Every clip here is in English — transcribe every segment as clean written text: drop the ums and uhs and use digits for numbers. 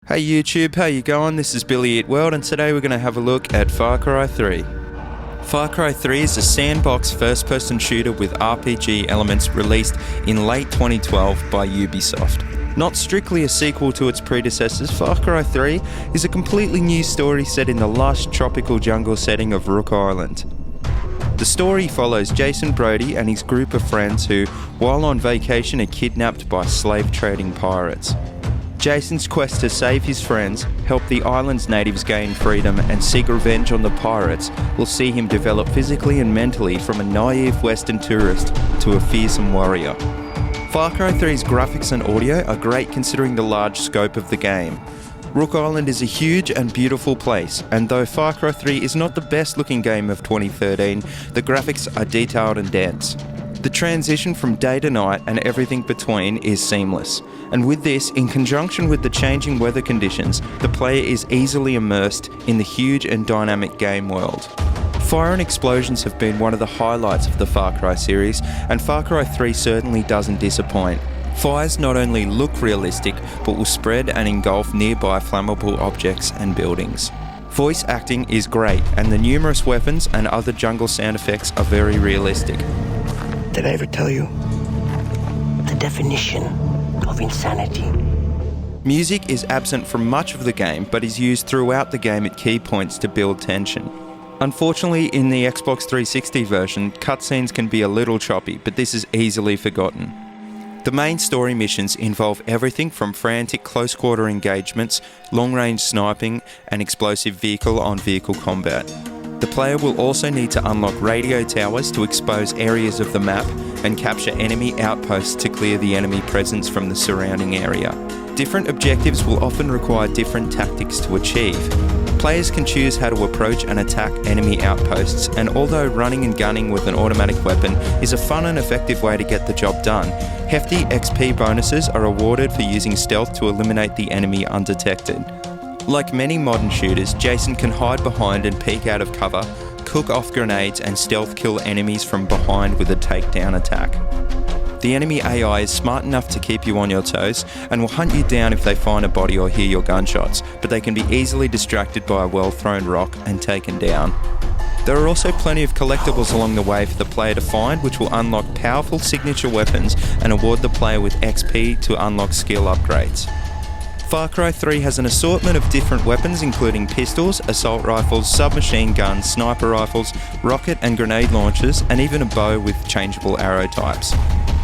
Hey YouTube, how you going? This is BillyEatWorld and today we're going to have a look at Far Cry 3. Far Cry 3 is a sandbox first-person shooter with RPG elements released in late 2012 by Ubisoft. Not strictly a sequel to its predecessors, Far Cry 3 is a completely new story set in the lush tropical jungle setting of Rook Island. The story follows Jason Brody and his group of friends who, while on vacation, are kidnapped by slave-trading pirates. Jason's quest to save his friends, help the island's natives gain freedom, and seek revenge on the pirates will see him develop physically and mentally from a naive Western tourist to a fearsome warrior. Far Cry 3's graphics and audio are great considering the large scope of the game. Rook Island is a huge and beautiful place, and though Far Cry 3 is not the best looking game of 2013, the graphics are detailed and dense. The transition from day to night and everything between is seamless, and with this, in conjunction with the changing weather conditions, the player is easily immersed in the huge and dynamic game world. Fire and explosions have been one of the highlights of the Far Cry series, and Far Cry 3 certainly doesn't disappoint. Fires not only look realistic, but will spread and engulf nearby flammable objects and buildings. Voice acting is great, and the numerous weapons and other jungle sound effects are very realistic. Did I ever tell you the definition of insanity? Music is absent from much of the game, but is used throughout the game at key points to build tension. Unfortunately, in the Xbox 360 version, cutscenes can be a little choppy, but this is easily forgotten. The main story missions involve everything from frantic close-quarter engagements, long-range sniping, and explosive vehicle-on-vehicle combat. The player will also need to unlock radio towers to expose areas of the map and capture enemy outposts to clear the enemy presence from the surrounding area. Different objectives will often require different tactics to achieve. Players can choose how to approach and attack enemy outposts, and although running and gunning with an automatic weapon is a fun and effective way to get the job done, hefty XP bonuses are awarded for using stealth to eliminate the enemy undetected. Like many modern shooters, Jason can hide behind and peek out of cover, cook off grenades and stealth kill enemies from behind with a takedown attack. The enemy AI is smart enough to keep you on your toes and will hunt you down if they find a body or hear your gunshots, but they can be easily distracted by a well-thrown rock and taken down. There are also plenty of collectibles along the way for the player to find, which will unlock powerful signature weapons and award the player with XP to unlock skill upgrades. Far Cry 3 has an assortment of different weapons including pistols, assault rifles, submachine guns, sniper rifles, rocket and grenade launchers, and even a bow with changeable arrow types.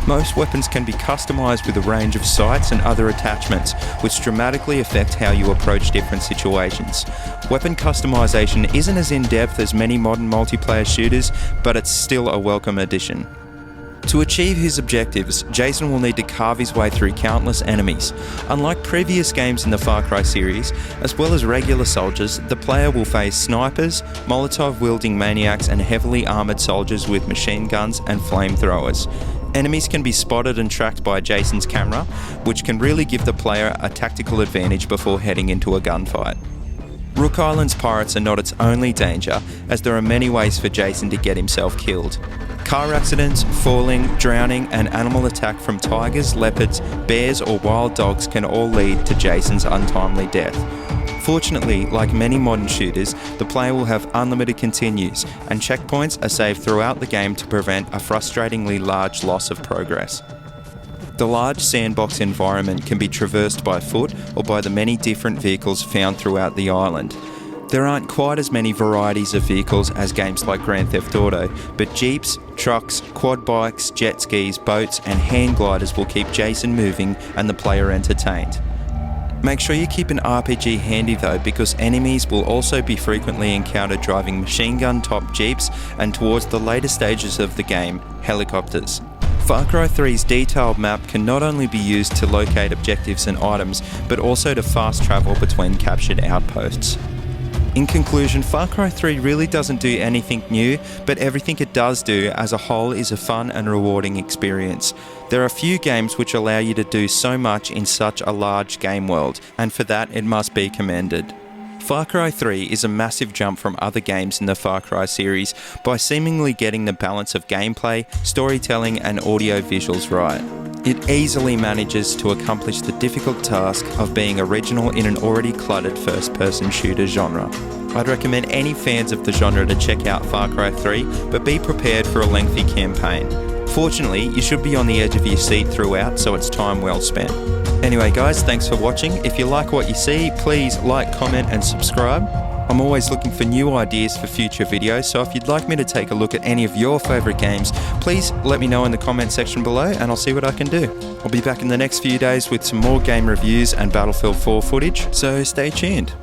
Most weapons can be customised with a range of sights and other attachments, which dramatically affect how you approach different situations. Weapon customisation isn't as in-depth as many modern multiplayer shooters, but it's still a welcome addition. To achieve his objectives, Jason will need to carve his way through countless enemies. Unlike previous games in the Far Cry series, as well as regular soldiers, the player will face snipers, Molotov-wielding maniacs and heavily armoured soldiers with machine guns and flamethrowers. Enemies can be spotted and tracked by Jason's camera, which can really give the player a tactical advantage before heading into a gunfight. Rook Island's pirates are not its only danger, as there are many ways for Jason to get himself killed. Car accidents, falling, drowning, and animal attack from tigers, leopards, bears, or wild dogs can all lead to Jason's untimely death. Fortunately, like many modern shooters, the player will have unlimited continues, and checkpoints are saved throughout the game to prevent a frustratingly large loss of progress. The large sandbox environment can be traversed by foot or by the many different vehicles found throughout the island. There aren't quite as many varieties of vehicles as games like Grand Theft Auto, but jeeps, trucks, quad bikes, jet skis, boats and hand gliders will keep Jason moving and the player entertained. Make sure you keep an RPG handy though, because enemies will also be frequently encountered driving machine gun top jeeps and towards the later stages of the game, helicopters. Far Cry 3's detailed map can not only be used to locate objectives and items, but also to fast travel between captured outposts. In conclusion, Far Cry 3 really doesn't do anything new, but everything it does do as a whole is a fun and rewarding experience. There are few games which allow you to do so much in such a large game world, and for that it must be commended. Far Cry 3 is a massive jump from other games in the Far Cry series by seemingly getting the balance of gameplay, storytelling and audio visuals right. It easily manages to accomplish the difficult task of being original in an already cluttered first-person shooter genre. I'd recommend any fans of the genre to check out Far Cry 3, but be prepared for a lengthy campaign. Fortunately, you should be on the edge of your seat throughout, so it's time well spent. Anyway guys, thanks for watching. If you like what you see, please like, comment and subscribe. I'm always looking for new ideas for future videos, so if you'd like me to take a look at any of your favourite games, please let me know in the comment section below and I'll see what I can do. I'll be back in the next few days with some more game reviews and Battlefield 4 footage, so stay tuned.